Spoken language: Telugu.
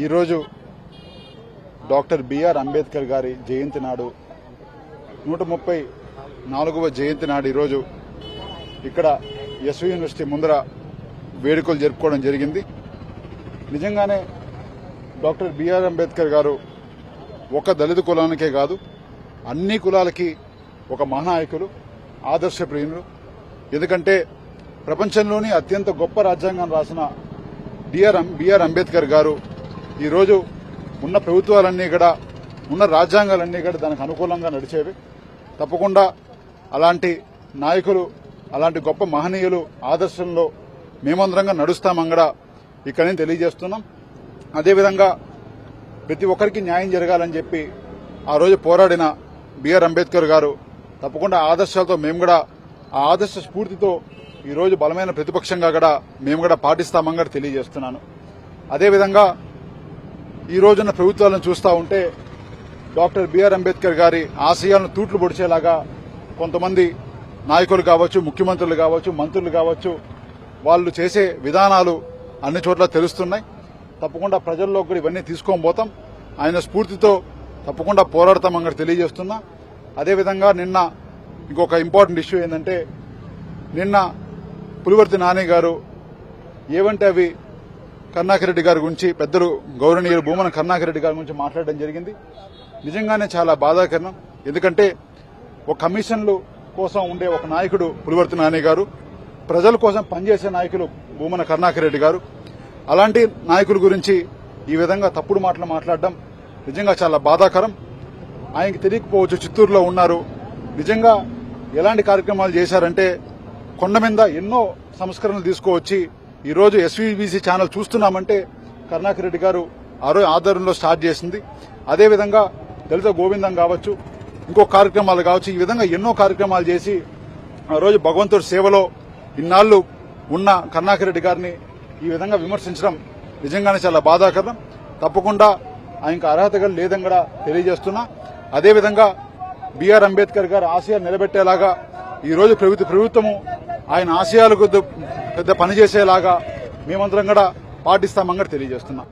ఈరోజు డాక్టర్ బిఆర్ అంబేద్కర్ గారి జయంతి నాడు 134వ జయంతి నాడు ఈరోజు ఇక్కడ ఎస్వి యూనివర్సిటీ ముందర వేడుకలు జరుపుకోవడం జరిగింది. నిజంగానే డాక్టర్ బిఆర్ అంబేద్కర్ గారు ఒక దళిత కులానికే కాదు అన్ని కులాలకి ఒక మహానాయకులు, ఆదర్శప్రియులు. ఎందుకంటే ప్రపంచంలోని అత్యంత గొప్ప రాజ్యాంగం రాసిన బిఆర్ అంబేద్కర్ గారు ఈరోజు ఉన్న ప్రభుత్వాలన్నీ కూడా, ఉన్న రాజ్యాంగాలన్నీ కూడా దానికి అనుకూలంగా నడిచేవి. తప్పకుండా అలాంటి నాయకులు, అలాంటి గొప్ప మహనీయులు ఆదర్శంలో మేమందరంగా నడుస్తామని కూడా ఇక్కడ నేను తెలియజేస్తున్నాం. అదేవిధంగా ప్రతి ఒక్కరికి న్యాయం జరగాలని చెప్పి ఆ రోజు పోరాడిన బిఆర్ అంబేద్కర్ గారు తప్పకుండా ఆదర్శాలతో మేము కూడా ఆ ఆదర్శ స్ఫూర్తితో ఈరోజు బలమైన ప్రతిపక్షంగా కూడా మేము కూడా పాటిస్తామని కూడా తెలియజేస్తున్నాను. అదేవిధంగా ఈ రోజున్న ప్రభుత్వాలను చూస్తూ ఉంటే డాక్టర్ బిఆర్ అంబేద్కర్ గారి ఆశయాలను తూట్లు పొడిచేలాగా కొంతమంది నాయకులు కావచ్చు, ముఖ్యమంత్రులు కావచ్చు, మంత్రులు కావచ్చు, వాళ్ళు చేసే విధానాలు అన్ని చోట్ల తెలుస్తున్నాయి. తప్పకుండా ప్రజల్లో కూడా ఇవన్నీ తీసుకొని పోతాం. ఆయన స్ఫూర్తితో తప్పకుండా పోరాడతామని తెలియజేస్తున్నా. అదేవిధంగా నిన్న ఇంకొక ఇంపార్టెంట్ ఇష్యూ ఏంటంటే, నిన్న పులివర్తి నాని గారు ఏవంటే అవి కరుణాకర్ రెడ్డి గారి గురించి, పెద్దలు గౌరవనీయులు భూమన కరుణాకర్ రెడ్డి గారి గురించి మాట్లాడడం జరిగింది. నిజంగానే చాలా బాధాకరం. ఎందుకంటే ఒక కమిషన్లు కోసం ఉండే ఒక నాయకుడు పులివర్తి నాని గారు, ప్రజల కోసం పనిచేసే నాయకులు భూమన కరుణాకర్ రెడ్డి గారు, అలాంటి నాయకుల గురించి ఈ విధంగా తప్పుడు మాటలు మాట్లాడడం నిజంగా చాలా బాధాకరం. ఆయనకి తెలియకపోవచ్చు, చిత్తూరులో ఉన్నారు. నిజంగా ఎలాంటి కార్యక్రమాలు చేశారంటే, కొండ మీద ఎన్నో సంస్కరణలు తీసుకువచ్చి ఈరోజు ఎస్వీబీసీ ఛానల్ చూస్తున్నామంటే కరుణాకర్ రెడ్డి గారు ఆ రోజు ఆధ్వర్యంలో స్టార్ట్ చేసింది. అదేవిధంగా దళిత గోవిందం కావచ్చు, ఇంకో కార్యక్రమాలు కావచ్చు, ఈ విధంగా ఎన్నో కార్యక్రమాలు చేసి ఆ రోజు భగవంతుడి సేవలో ఇన్నాళ్లు ఉన్న కరుణాకర్ రెడ్డి గారిని ఈ విధంగా విమర్శించడం నిజంగానే చాలా బాధాకరం. తప్పకుండా ఆయనకు అర్హతగా లేదని కూడా తెలియజేస్తున్నా. అదేవిధంగా బిఆర్ అంబేద్కర్ గారి ఆశయాలు నిలబెట్టేలాగా ఈరోజు ప్రభుత్వము ఆయన ఆశయాలకు పెద్ద పనిచేసేలాగా మేమందరం కూడా పాటిస్తామని తెలియజేస్తున్నా.